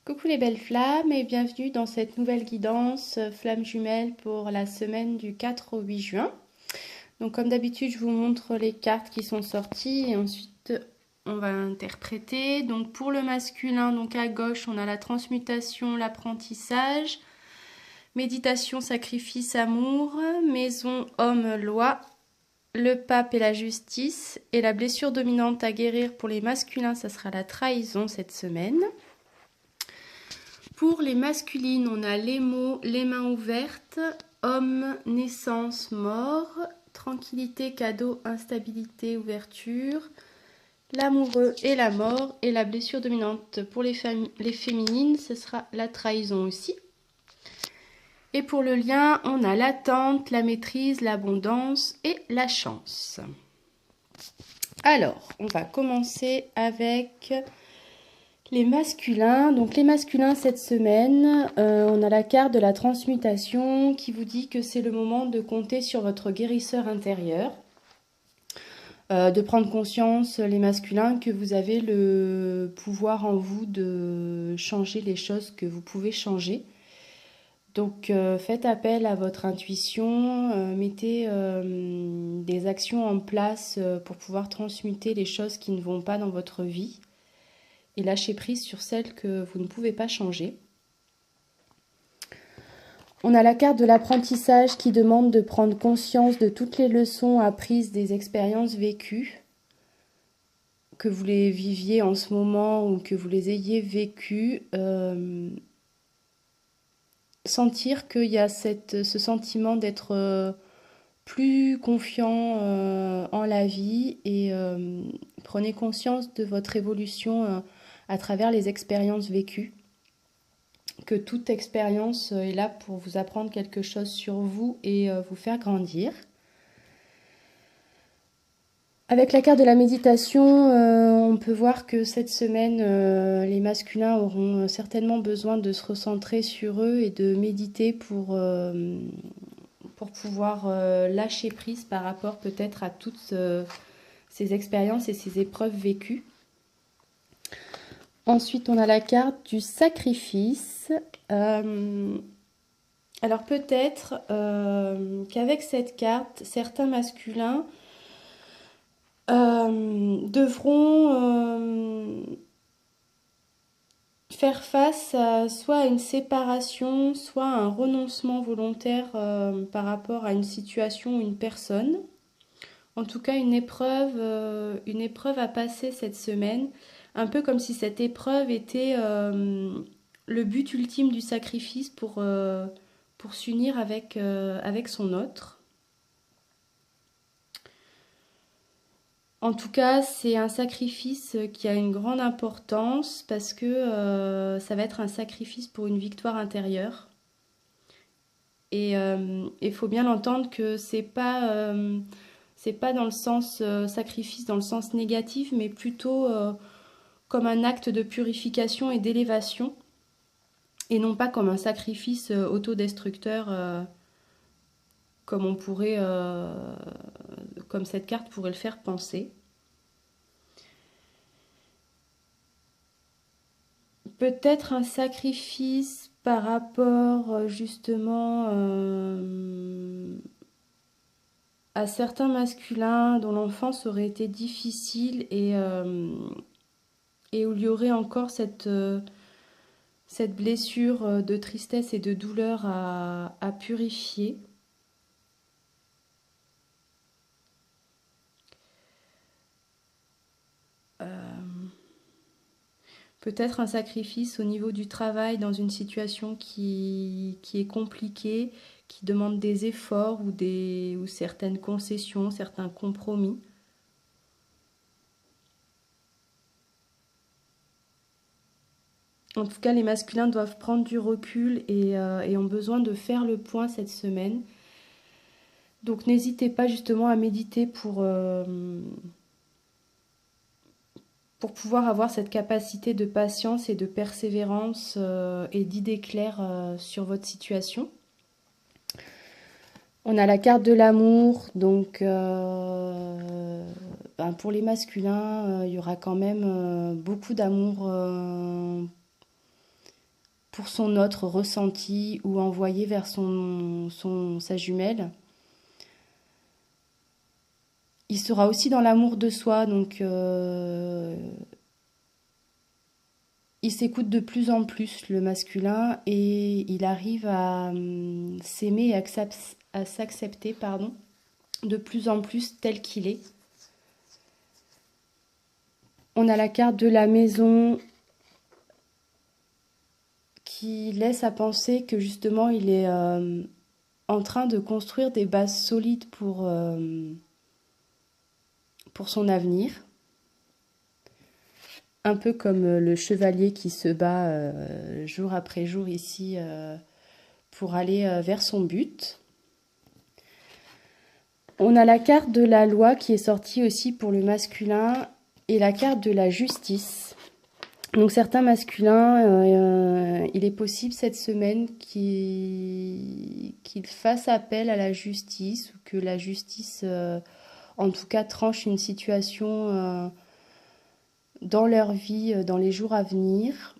Coucou les belles flammes et bienvenue dans cette nouvelle guidance flamme jumelle pour la semaine du 4 au 8 juin. Donc comme d'habitude, je vous montre les cartes qui sont sorties et ensuite on va interpréter. Donc pour le masculin, donc à gauche, on a la transmutation, l'apprentissage, méditation, sacrifice, amour, maison, homme, loi, le pape et la justice. Et la blessure dominante à guérir pour les masculins, ça sera la trahison cette semaine. Pour les masculines, on a les mots, les mains ouvertes, homme, naissance, mort, tranquillité, cadeau, instabilité, ouverture, l'amoureux et la mort. Et la blessure dominante pour les féminines, ce sera la trahison aussi. Et pour le lien, on a l'attente, la maîtrise, l'abondance et la chance. Alors, on va commencer avec les masculins. Donc les masculins cette semaine, on a la carte de la transmutation qui vous dit que c'est le moment de compter sur votre guérisseur intérieur. De prendre conscience, les masculins, que vous avez le pouvoir en vous de changer les choses que vous pouvez changer. Donc faites appel à votre intuition, mettez des actions en place pour pouvoir transmuter les choses qui ne vont pas dans votre vie et lâchez prise sur celles que vous ne pouvez pas changer. On a la carte de l'apprentissage qui demande de prendre conscience de toutes les leçons apprises des expériences vécues, que vous les viviez en ce moment ou que vous les ayez vécues. Sentir qu'il y a ce sentiment d'être plus confiant en la vie et prenez conscience de votre évolution à travers les expériences vécues. Que toute expérience est là pour vous apprendre quelque chose sur vous et vous faire grandir. Avec la carte de la méditation, on peut voir que cette semaine, les masculins auront certainement besoin de se recentrer sur eux et de méditer pour pouvoir lâcher prise par rapport peut-être à toutes ces expériences et ces épreuves vécues. Ensuite, on a la carte du sacrifice. Alors peut-être qu'avec cette carte, certains masculins devront faire face soit à une séparation, soit à un renoncement volontaire par rapport à une situation ou une personne. En tout cas, une épreuve à passer cette semaine, un peu comme si cette épreuve était le but ultime du sacrifice pour s'unir avec son autre. En tout cas, c'est un sacrifice qui a une grande importance parce que ça va être un sacrifice pour une victoire intérieure. Et il faut bien l'entendre que c'est pas dans le sens sacrifice, dans le sens négatif, mais plutôt comme un acte de purification et d'élévation, et non pas comme un sacrifice autodestructeur, comme on pourrait, comme cette carte pourrait le faire penser. Peut-être un sacrifice par rapport justement à certains masculins dont l'enfance aurait été difficile et où il y aurait encore cette blessure de tristesse et de douleur à purifier. Peut-être un sacrifice au niveau du travail dans une situation qui est compliquée, qui demande des efforts ou certaines concessions, certains compromis. En tout cas, les masculins doivent prendre du recul et ont besoin de faire le point cette semaine. Donc n'hésitez pas justement à méditer pour pouvoir avoir cette capacité de patience et de persévérance et d'idées claires sur votre situation. On a la carte de l'amour, donc pour les masculins, il y aura quand même beaucoup d'amour pour son autre ressenti ou envoyé vers sa jumelle. Il sera aussi dans l'amour de soi, donc il s'écoute de plus en plus, le masculin, et il arrive à s'aimer et à s'accepter, pardon, de plus en plus tel qu'il est. On a la carte de la maison qui laisse à penser que justement il est en train de construire des bases solides pour son avenir. Un peu comme le chevalier qui se bat jour après jour ici pour aller vers son but. On a la carte de la loi qui est sortie aussi pour le masculin et la carte de la justice. Donc certains masculins, il est possible cette semaine qu'ils fassent appel à la justice ou que la justice, en tout cas, tranche une situation dans leur vie, dans les jours à venir,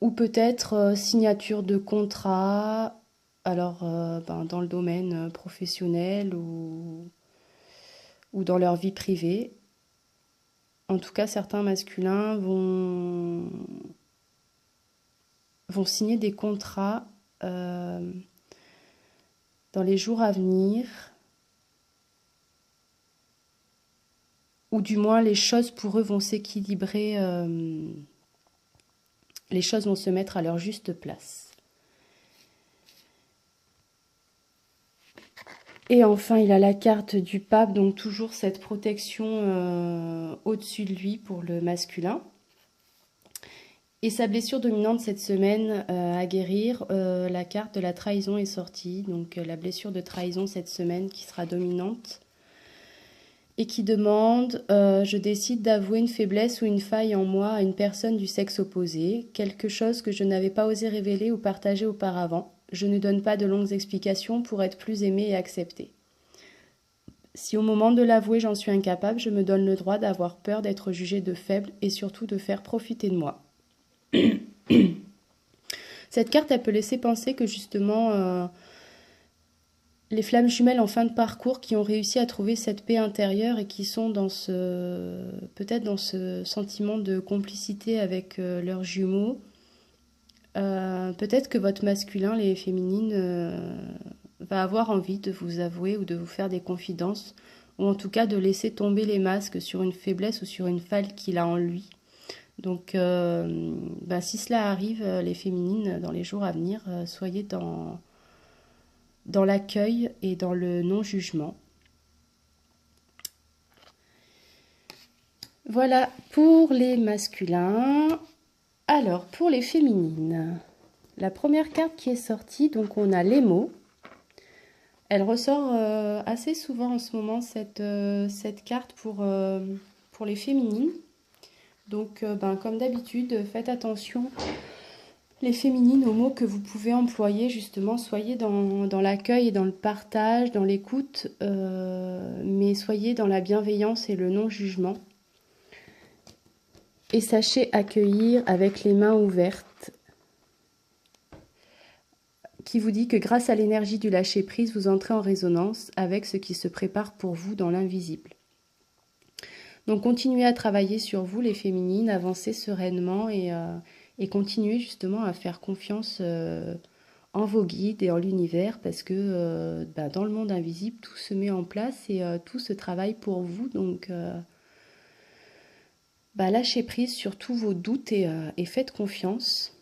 ou peut-être signature de contrat, alors dans le domaine professionnel ou dans leur vie privée. En tout cas, certains masculins vont signer des contrats dans les jours à venir, ou du moins les choses pour eux vont s'équilibrer, les choses vont se mettre à leur juste place. Et enfin, il a la carte du pape, donc toujours cette protection au-dessus de lui pour le masculin. Et sa blessure dominante cette semaine à guérir, la carte de la trahison est sortie. Donc la blessure de trahison cette semaine qui sera dominante et qui demande je décide d'avouer une faiblesse ou une faille en moi à une personne du sexe opposé, quelque chose que je n'avais pas osé révéler ou partager auparavant. Je ne donne pas de longues explications pour être plus aimée et acceptée. Si au moment de l'avouer j'en suis incapable, je me donne le droit d'avoir peur d'être jugée de faible et surtout de faire profiter de moi. Cette carte, elle peut laisser penser que justement les flammes jumelles en fin de parcours qui ont réussi à trouver cette paix intérieure et qui sont peut-être dans ce sentiment de complicité avec leurs jumeaux, peut-être que votre masculin, les féminines, va avoir envie de vous avouer ou de vous faire des confidences, ou en tout cas de laisser tomber les masques sur une faiblesse ou sur une faille qu'il a en lui. Donc si cela arrive, les féminines, dans les jours à venir, soyez dans l'accueil et dans le non-jugement. Voilà pour les masculins. Alors, pour les féminines, la première carte qui est sortie, donc on a les mots. Elle ressort assez souvent en ce moment, cette carte pour les féminines. Donc, comme d'habitude, faites attention, les féminines, aux mots que vous pouvez employer, justement. Soyez dans l'accueil et dans le partage, dans l'écoute, mais soyez dans la bienveillance et le non-jugement. Et sachez accueillir avec les mains ouvertes, qui vous dit que grâce à l'énergie du lâcher-prise, vous entrez en résonance avec ce qui se prépare pour vous dans l'invisible. Donc continuez à travailler sur vous, les féminines, avancez sereinement et continuez justement à faire confiance en vos guides et en l'univers, parce que dans le monde invisible, tout se met en place et tout se travaille pour vous. Donc lâchez prise sur tous vos doutes et faites confiance.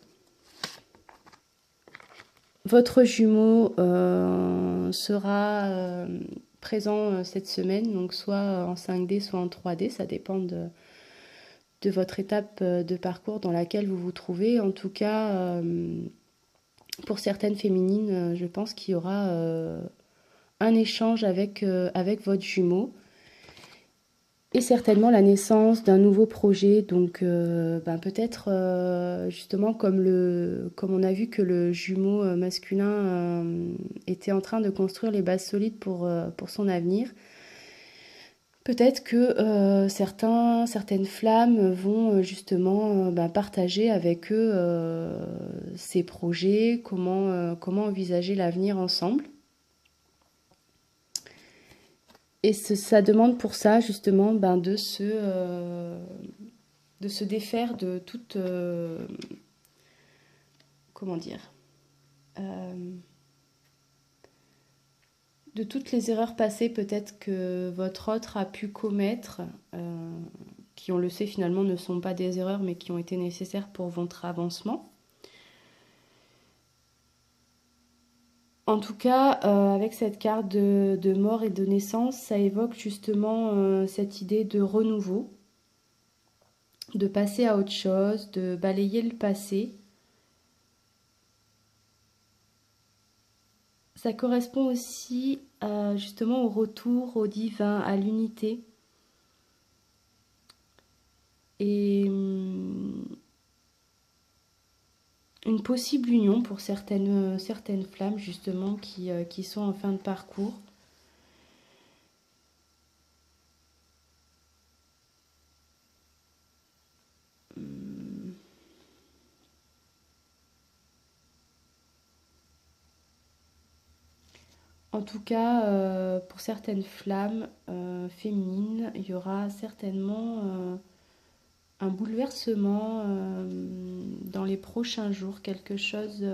Votre jumeau sera présent cette semaine, donc soit en 5D, soit en 3D, ça dépend de votre étape de parcours dans laquelle vous vous trouvez. En tout cas, pour certaines féminines, je pense qu'il y aura un échange avec votre jumeau. Et certainement la naissance d'un nouveau projet, donc peut-être justement comme on a vu que le jumeau masculin était en train de construire les bases solides pour son avenir, Peut-être que certaines flammes vont justement partager avec eux ces projets, comment envisager l'avenir ensemble. Et ça demande pour ça justement de se défaire de toute... comment dire de toutes les erreurs passées peut-être que votre autre a pu commettre, qui on le sait finalement ne sont pas des erreurs mais qui ont été nécessaires pour votre avancement. En tout cas, avec cette carte de mort et de naissance, ça évoque justement cette idée de renouveau, de passer à autre chose, de balayer le passé. Ça correspond aussi justement au retour au divin, à l'unité. Et une possible union pour certaines flammes justement qui sont en fin de parcours. En tout cas, pour certaines flammes féminines, il y aura certainement un bouleversement dans les prochains jours, quelque chose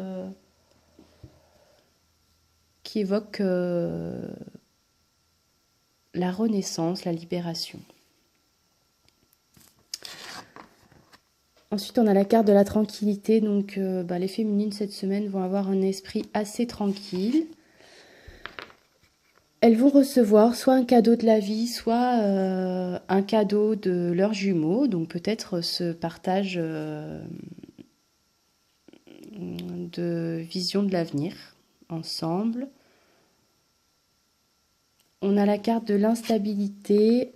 qui évoque la renaissance, la libération. Ensuite, on a la carte de la tranquillité. Donc, les féminines cette semaine vont avoir un esprit assez tranquille. Elles vont recevoir soit un cadeau de la vie, soit un cadeau de leurs jumeaux. Donc peut-être ce partage de vision de l'avenir ensemble. On a la carte de l'instabilité.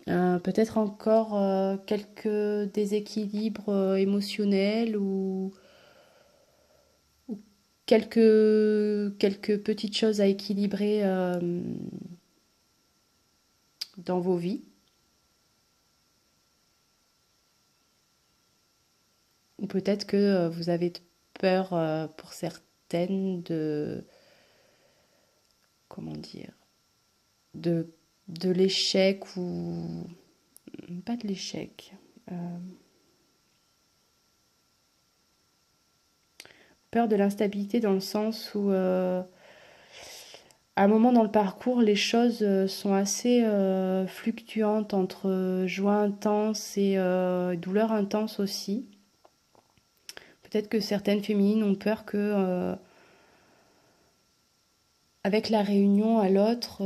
Peut-être encore quelques déséquilibres émotionnels ou quelques petites choses à équilibrer dans vos vies. Ou peut-être que vous avez peur pour certaines de... Comment dire, de l'échec ou... Pas de l'échec. Peur de l'instabilité dans le sens où à un moment dans le parcours, les choses sont assez fluctuantes entre joie intense et douleur intense aussi. Peut-être que certaines féminines ont peur que avec la réunion à l'autre,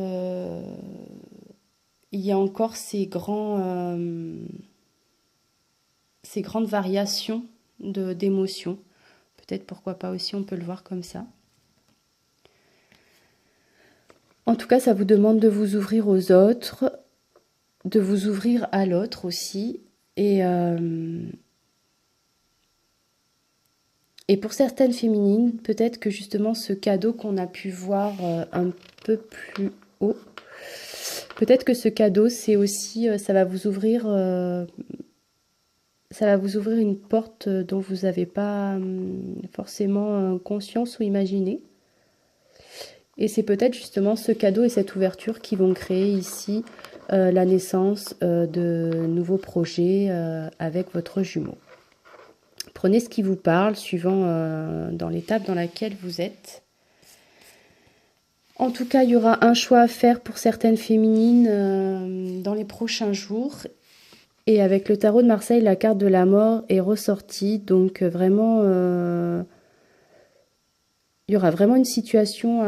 il y a encore ces grandes variations d'émotions. Peut-être pourquoi pas aussi, on peut le voir comme ça. En tout cas, ça vous demande de vous ouvrir aux autres, de vous ouvrir à l'autre aussi. Et pour certaines féminines, peut-être que justement ce cadeau qu'on a pu voir un peu plus haut, peut-être que ce cadeau, c'est aussi, ça va vous ouvrir une porte dont vous n'avez pas forcément conscience ou imaginé. Et c'est peut-être justement ce cadeau et cette ouverture qui vont créer ici la naissance de nouveaux projets avec votre jumeau. Prenez ce qui vous parle, suivant dans l'étape dans laquelle vous êtes. En tout cas, il y aura un choix à faire pour certaines féminines dans les prochains jours. Et avec le tarot de Marseille, la carte de la mort est ressortie. Donc vraiment, il y aura vraiment une situation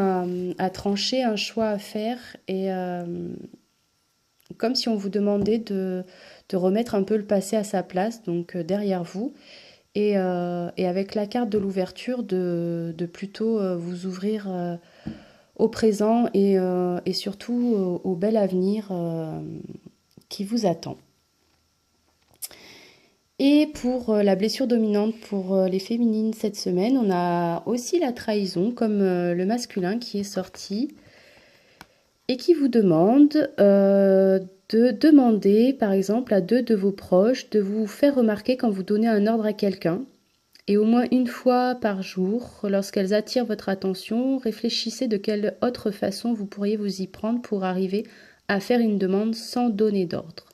à trancher, un choix à faire. Et comme si on vous demandait de remettre un peu le passé à sa place, donc derrière vous. Et avec la carte de l'ouverture, de plutôt vous ouvrir au présent et surtout au bel avenir qui vous attend. Et pour la blessure dominante pour les féminines cette semaine, on a aussi la trahison comme le masculin qui est sorti. et qui vous demande de demander, par exemple, à 2 de vos proches de vous faire remarquer quand vous donnez un ordre à quelqu'un. Et au moins une fois par jour, lorsqu'elles attirent votre attention, réfléchissez de quelle autre façon vous pourriez vous y prendre pour arriver à faire une demande sans donner d'ordre.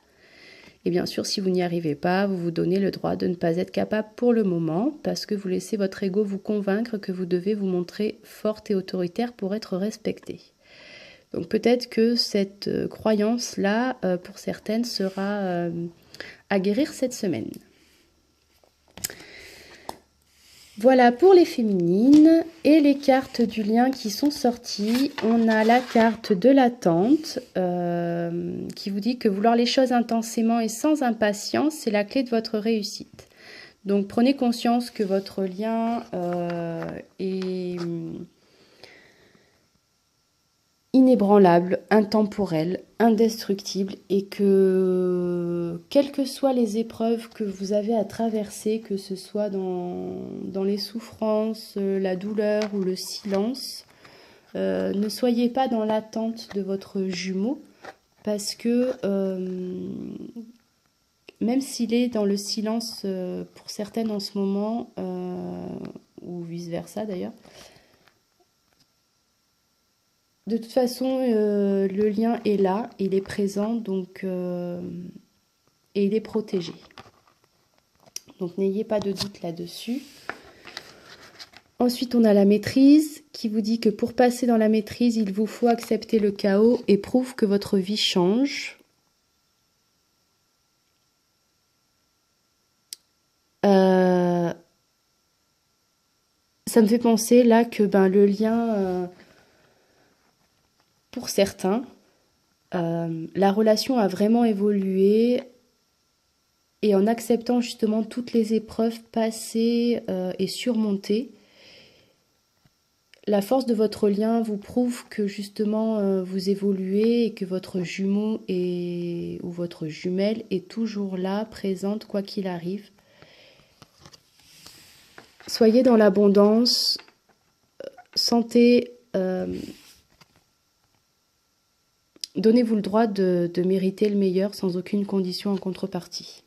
Et bien sûr, si vous n'y arrivez pas, vous vous donnez le droit de ne pas être capable pour le moment, parce que vous laissez votre ego vous convaincre que vous devez vous montrer forte et autoritaire pour être respecté. Donc peut-être que cette croyance-là, pour certaines, sera à guérir cette semaine. Voilà pour les féminines et les cartes du lien qui sont sorties. On a la carte de l'attente qui vous dit que vouloir les choses intensément et sans impatience, c'est la clé de votre réussite. Donc prenez conscience que votre lien est inébranlable, intemporel, indestructible et que quelles que soient les épreuves que vous avez à traverser, que ce soit dans les souffrances, la douleur ou le silence, ne soyez pas dans l'attente de votre jumeau parce que même s'il est dans le silence pour certaines en ce moment, ou vice-versa d'ailleurs, de toute façon, le lien est là, il est présent, donc, et il est protégé. Donc n'ayez pas de doute là-dessus. Ensuite, on a la maîtrise qui vous dit que pour passer dans la maîtrise, il vous faut accepter le chaos et prouve que votre vie change. Ça me fait penser là que le lien, pour certains, la relation a vraiment évolué et en acceptant justement toutes les épreuves passées et surmontées, la force de votre lien vous prouve que justement vous évoluez et que votre jumeau ou votre jumelle est toujours là, présente quoi qu'il arrive. Soyez dans l'abondance, sentez, donnez-vous le droit de mériter le meilleur sans aucune condition en contrepartie.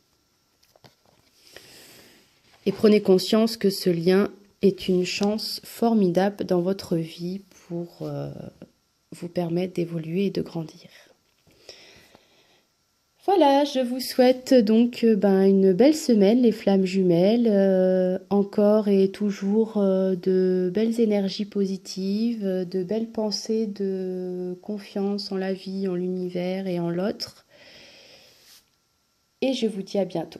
Et prenez conscience que ce lien est une chance formidable dans votre vie pour vous permettre d'évoluer et de grandir. Voilà, je vous souhaite donc une belle semaine, les flammes jumelles, encore et toujours de belles énergies positives, de belles pensées de confiance en la vie, en l'univers et en l'autre. Et je vous dis à bientôt.